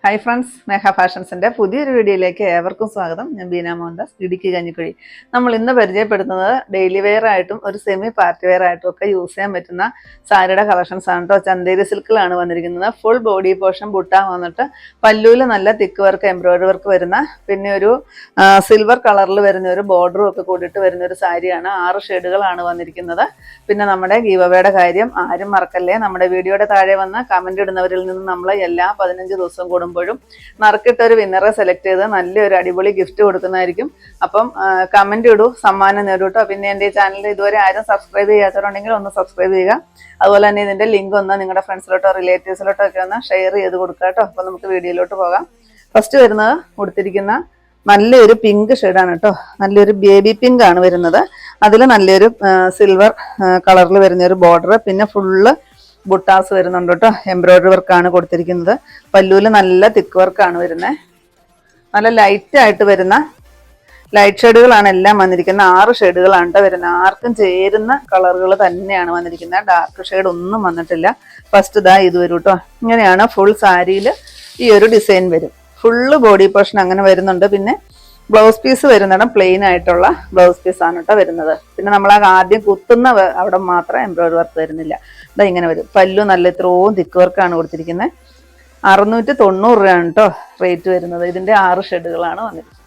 Hi friends, മേഘ ഫാഷൻസിൻ്റെ പുതിയൊരു വീഡിയോയിലേക്ക് ഏവർക്കും സ്വാഗതം. ഞാൻ ബീന മോഹൻദാസ്, ഇടുക്കി കഞ്ഞിക്കുഴി. നമ്മൾ ഇന്ന് പരിചയപ്പെടുത്തുന്നത് ഡെയിലി വെയർ ആയിട്ടും ഒരു സെമി പാർട്ടി വെയർ ആയിട്ടും ഒക്കെ യൂസ് ചെയ്യാൻ പറ്റുന്ന സാരിയുടെ കളക്ഷൻസ് ആണ് കേട്ടോ. ചന്തേരി സിൽക്കിലാണ് വന്നിരിക്കുന്നത്. ഫുൾ ബോഡി പോർഷൻ ബുട്ട വന്നിട്ട് പല്ലൂല് നല്ല തിക്ക് വർക്ക് എംബ്രോയിഡറി വർക്ക് വരുന്ന, പിന്നെ ഒരു സിൽവർ കളറിൽ വരുന്ന ഒരു ബോർഡറും ഒക്കെ കൂടിയിട്ട് വരുന്ന ഒരു സാരിയാണ്. 6 ഷെയ്ഡുകളാണ് വന്നിരിക്കുന്നത്. പിന്നെ നമ്മുടെ ഗീവ് അവേയുടെ കാര്യം ആരും മറക്കല്ലേ. നമ്മുടെ വീഡിയോയുടെ താഴെ വന്ന് കമന്റ് ഇടുന്നവരിൽ നിന്ന് നമ്മൾ എല്ലാ 15 ദിവസം കൂടുമ്പോഴും നറുക്കിട്ടൊരു വിന്നറെ സെലക്ട് ചെയ്ത് നല്ലൊരു അടിപൊളി ഗിഫ്റ്റ് കൊടുക്കുന്നതായിരിക്കും. അപ്പം കമന്റ് ഇടൂ, സമ്മാനം നേടൂ കേട്ടോ. പിന്നെ എൻ്റെ ഈ ചാനൽ ഇതുവരെ ആരും സബ്സ്ക്രൈബ് ചെയ്യാത്തവരുണ്ടെങ്കിൽ ഒന്ന് സബ്സ്ക്രൈബ് ചെയ്യുക. അതുപോലെ തന്നെ ഇതിന്റെ ലിങ്ക് ഒന്ന് നിങ്ങളുടെ ഫ്രണ്ട്സിലോട്ടോ റിലേറ്റീവ്സിലോട്ടോ ഒക്കെ ഒന്ന് ഷെയർ ചെയ്ത് കൊടുക്കുക കേട്ടോ. അപ്പൊ നമുക്ക് വീഡിയോയിലോട്ട് പോകാം. ഫസ്റ്റ് വരുന്നത് കൊടുത്തിരിക്കുന്ന നല്ലൊരു പിങ്ക് ഷെയ്ഡാണ് കേട്ടോ. നല്ലൊരു ബേബി പിങ്ക് ആണ് വരുന്നത്. അതിൽ നല്ലൊരു സിൽവർ കളറിൽ വരുന്ന ഒരു ബോർഡർ, പിന്നെ ഫുള്ള് ബുട്ടാസ് വരുന്നുണ്ട് കേട്ടോ. എംബ്രോയിഡറി വർക്കാണ് കൊടുത്തിരിക്കുന്നത്. പല്ലൂല് നല്ല തിക്ക് വർക്കാണ് വരുന്നത്. നല്ല ലൈറ്റ് ആയിട്ട് വരുന്ന ലൈറ്റ് ഷെയ്ഡുകളാണ് എല്ലാം വന്നിരിക്കുന്നത്. 6 ഷെയ്ഡുകളാണ് കേട്ടോ വരുന്നത്. ആർക്കും ചേരുന്ന കളറുകൾ തന്നെയാണ് വന്നിരിക്കുന്നത്. ഡാർക്ക് ഷെയ്ഡ് ഒന്നും വന്നിട്ടില്ല. ഫസ്റ്റ് ഇത് വരും കേട്ടോ. ഇങ്ങനെയാണ് ഫുൾ സാരിയിൽ ഈ ഒരു ഡിസൈൻ വരും. ഫുള്ള് ബോഡി പോർഷൻ അങ്ങനെ വരുന്നുണ്ട്. പിന്നെ ബ്ലൗസ് പീസ് വരുന്നിടം പ്ലെയിൻ ആയിട്ടുള്ള ബ്ലൗസ് പീസാണ് കേട്ടോ വരുന്നത്. പിന്നെ നമ്മൾ ആദ്യം കുത്തുന്ന അവിടെ മാത്രം എംബ്രോയിഡറി വർക്ക് വരുന്നില്ല. ഇങ്ങനെ വരും. പല്ലു നല്ല ഇത്രയും തിക്ക് വർക്കാണ് കൊടുത്തിരിക്കുന്നത്. 690 രൂപയാണ് കേട്ടോ റേറ്റ് വരുന്നത്. ഇതിന്റെ 6 ഷെയ്ഡുകളാണ് വന്നിരിക്കുന്നത്.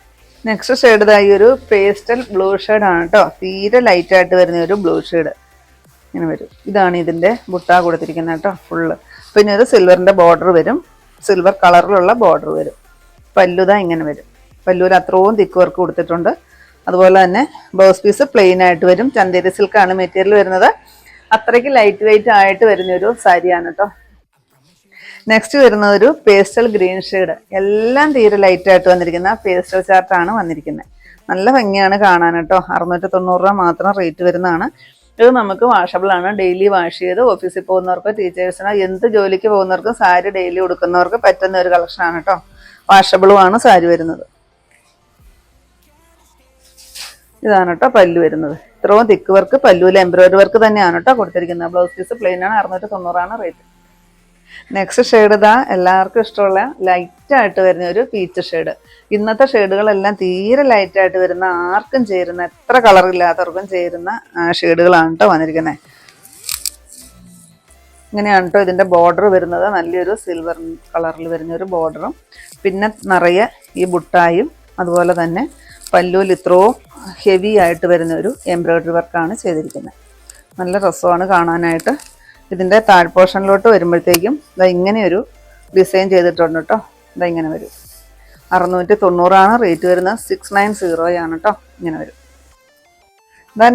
നെക്സ്റ്റ് ഷെയ്ഡ് ഈ ഒരു പേസ്റ്റൽ ബ്ലൂ ഷെയ്ഡാണ് കേട്ടോ. തീരെ ലൈറ്റ് ആയിട്ട് വരുന്ന ഒരു ബ്ലൂ ഷെയ്ഡ് ഇങ്ങനെ വരും. ഇതാണ് ഇതിന്റെ ബുട്ട കൊടുത്തിരിക്കുന്നത് കേട്ടോ ഫുള്ള്. പിന്നെ ഒരു സിൽവറിന്റെ ബോർഡർ വരും. സിൽവർ കളറിലുള്ള ബോർഡർ വരും. പല്ലുതാ ഇങ്ങനെ വരും. പല്ലൂര് അത്രയും തിക്ക് വർക്ക് കൊടുത്തിട്ടുണ്ട്. അതുപോലെ തന്നെ ബ്ലൗസ് പീസ് പ്ലെയിൻ ആയിട്ട് വരും. ചന്തേരി സിൽക്കാണ് മെറ്റീരിയൽ വരുന്നത്. അത്രയ്ക്ക് ലൈറ്റ് വെയിറ്റ് ആയിട്ട് വരുന്ന ഒരു സാരിയാണ് കേട്ടോ. നെക്സ്റ്റ് വരുന്നത് ഒരു പേസ്റ്റൽ ഗ്രീൻ ഷെയ്ഡ്. എല്ലാം തീരെ ലൈറ്റ് ആയിട്ട് വന്നിരിക്കുന്ന പേസ്റ്റൽ ചാർട്ടാണ് വന്നിരിക്കുന്നത്. നല്ല ഭംഗിയാണ് കാണാൻ കേട്ടോ. 690 രൂപ മാത്രം റേറ്റ് വരുന്നതാണ്. ഇത് നമുക്ക് വാഷബിൾ ആണ്. ഡെയിലി വാഷ് ചെയ്ത് ഓഫീസിൽ പോകുന്നവർക്ക്, ടീച്ചേഴ്സിനോ എന്ത് ജോലിക്ക് പോകുന്നവർക്കും സാരി ഡെയിലി ഉടുക്കുന്നവർക്ക് പറ്റുന്ന ഒരു കളക്ഷനാണ് കേട്ടോ. വാഷബിളും ആണ് സാരി വരുന്നത്. ഇതാണ് കേട്ടോ പല്ലു വരുന്നത്. ഇത്രയും തിക്ക് വർക്ക് പല്ലുവിൽ എംബ്രോയിഡറി വർക്ക് തന്നെയാണ് കേട്ടോ കൊടുത്തിരിക്കുന്നത്. ബ്ലൗസ് പീസ് പ്ലെയിൻ ആണ്. 690 റേറ്റ്. നെക്സ്റ്റ് ഷെയ്ഡ് എല്ലാവർക്കും ഇഷ്ടമുള്ള ലൈറ്റ് ആയിട്ട് വരുന്ന ഒരു പീച്ച് ഷെയ്ഡ്. ഇന്നത്തെ ഷെയ്ഡുകളെല്ലാം തീരെ ലൈറ്റ് ആയിട്ട് വരുന്ന, ആർക്കും ചേരുന്ന, എത്ര കളർ ഇല്ലാത്തവർക്കും ചേരുന്ന ഷെയ്ഡുകളാണ് കേട്ടോ വന്നിരിക്കുന്നത്. ഇങ്ങനെയാണ് കേട്ടോ ഇതിന്റെ ബോർഡർ വരുന്നത്. നല്ലൊരു സിൽവർ കളറിൽ വരുന്ന ഒരു ബോർഡറും, പിന്നെ നിറയെ ഈ ബുട്ടായും, അതുപോലെ തന്നെ പല്ലൂൽ ഇത്രയും ഹെവി ആയിട്ട് വരുന്ന ഒരു എംബ്രോയിഡറി വർക്കാണ് ചെയ്തിരിക്കുന്നത്. നല്ല രസമാണ് കാണാനായിട്ട്. ഇതിൻ്റെ താഴ്പോർഷനിലോട്ട് വരുമ്പോഴത്തേക്കും ഇങ്ങനെ ഒരു ഡിസൈൻ ചെയ്തിട്ടുണ്ട് കേട്ടോ. ഇങ്ങനെ വരും. 690 റേറ്റ് വരുന്നത്. 690 ആണ് കേട്ടോ. ഇങ്ങനെ വരും.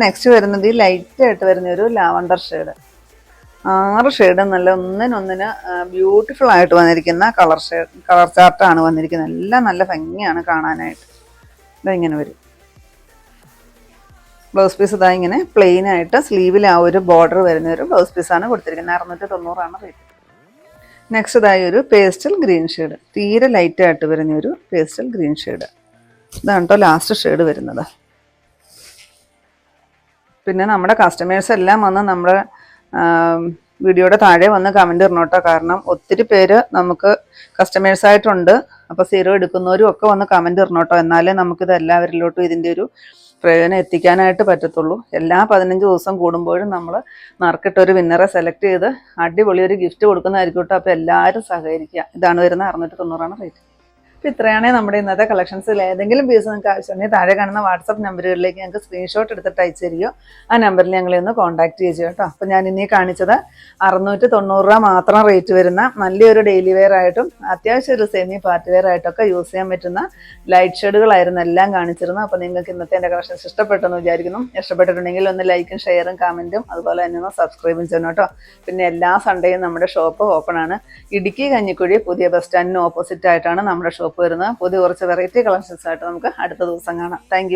നെക്സ്റ്റ് വരുന്നത് ഈ ലൈറ്റ് ആയിട്ട് വരുന്ന ഒരു ലാവണ്ടർ ഷെയ്ഡ്. 6 ഷെയ്ഡ് നല്ല ഒന്നിനൊന്നിന് ബ്യൂട്ടിഫുൾ ആയിട്ട് വന്നിരിക്കുന്ന കളർ ചാർട്ടാണ് വന്നിരിക്കുന്നത്. എല്ലാം നല്ല ഭംഗിയാണ് കാണാനായിട്ട്. ഇങ്ങനെ വരും. ബ്ലൗസ് പീസ് ഇങ്ങനെ പ്ലെയിൻ ആയിട്ട് സ്ലീവിൽ ആ ഒരു ബോർഡർ വരുന്ന ഒരു ബ്ലൗസ് പീസാണ് കൊടുത്തിരിക്കുന്നത്. 690 റേറ്റ്. നെക്സ്റ്റ് ഒരു പേസ്റ്റൽ ഗ്രീൻ ഷെയ്ഡ്. തീരെ ലൈറ്റ് ആയിട്ട് വരുന്ന ഒരു പേസ്റ്റൽ ഗ്രീൻ ഷെയ്ഡ്. ഇതാണ് കേട്ടോ ലാസ്റ്റ് ഷെയ്ഡ് വരുന്നത്. പിന്നെ നമ്മുടെ കസ്റ്റമേഴ്സ് എല്ലാം വന്ന് നമ്മുടെ വീഡിയോയുടെ താഴെ വന്ന് കമൻറ്റ് ഇടണം കേട്ടോ. കാരണം ഒത്തിരി പേര് നമുക്ക് കസ്റ്റമേഴ്സായിട്ടുണ്ട്. അപ്പോൾ സീറോ എടുക്കുന്നവരും ഒക്കെ വന്ന് കമൻറ്റ് ഇടണം കേട്ടോ. എന്നാലേ നമുക്കിത് എല്ലാവരിലോട്ടും ഇതിൻ്റെ ഒരു പ്രയോജനം എത്തിക്കാനായിട്ട് പറ്റത്തുള്ളൂ. എല്ലാ 15 ദിവസം കൂടുമ്പോഴും നമ്മൾ നറുക്കിട്ടൊരു വിന്നറെ സെലക്ട് ചെയ്ത് അടിപൊളി ഒരു ഗിഫ്റ്റ് കൊടുക്കുന്നതായിരിക്കും കേട്ടോ. അപ്പോൾ എല്ലാവരും സഹകരിക്കുക. ഇതാണ് വരുന്നത്. 690 റേറ്റ്. അപ്പോൾ ഇത്രയാണേ നമ്മുടെ ഇന്നത്തെ കളക്ഷൻസിൽ. ഏതെങ്കിലും പീസ് നിങ്ങൾക്ക് ആവശ്യമുണ്ടെങ്കിൽ താഴെ കാണുന്ന വാട്സപ്പ് നമ്പറുകളിലേക്ക് ഞങ്ങൾക്ക് സ്ക്രീൻഷോട്ട് എടുത്തിട്ട് അയച്ചു തരികയോ ആ നമ്പറിൽ ഞങ്ങളെ ഒന്ന് കോൺടാക്ട് ചെയ്യുക കേട്ടോ. അപ്പോൾ ഞാൻ ഇന്നീ കാണിച്ചത് 690 രൂപ മാത്രം റേറ്റ് വരുന്ന നല്ലൊരു ഡെയിലി വെയർ ആയിട്ടും അത്യാവശ്യം ഒരു സെമി പാർട്ടി വെയർ ആയിട്ടൊക്കെ യൂസ് ചെയ്യാൻ പറ്റുന്ന ലൈറ്റ് ഷെയ്ഡുകളായിരുന്നു എല്ലാം കാണിച്ചിരുന്നത്. അപ്പോൾ നിങ്ങൾക്ക് ഇന്നത്തെ എൻ്റെ കളക്ഷൻസ് ഇഷ്ടപ്പെട്ടെന്ന് വിചാരിക്കുന്നു. ഇഷ്ടപ്പെട്ടിട്ടുണ്ടെങ്കിൽ ഒന്ന് ലൈക്കും ഷെയറും കമൻറ്റും അതുപോലെ തന്നെ ഒന്ന് സബ്സ്ക്രൈബും ചെയ്യണം കേട്ടോ. പിന്നെ എല്ലാ സൺഡേയും നമ്മുടെ ഷോപ്പ് ഓപ്പൺ ആണ്. ഇടുക്കി കഞ്ഞിക്കുഴി പുതിയ ബസ് സ്റ്റാൻഡിന് ഓപ്പോസിറ്റ് ആയിട്ടാണ് നമ്മുടെ ഷോപ്പ് വരുന്നത്. പുതിയ കുറച്ച് വെറൈറ്റി കളക്ഷൻസ് ആയിട്ട് നമുക്ക് അടുത്ത ദിവസം കാണാം. താങ്ക്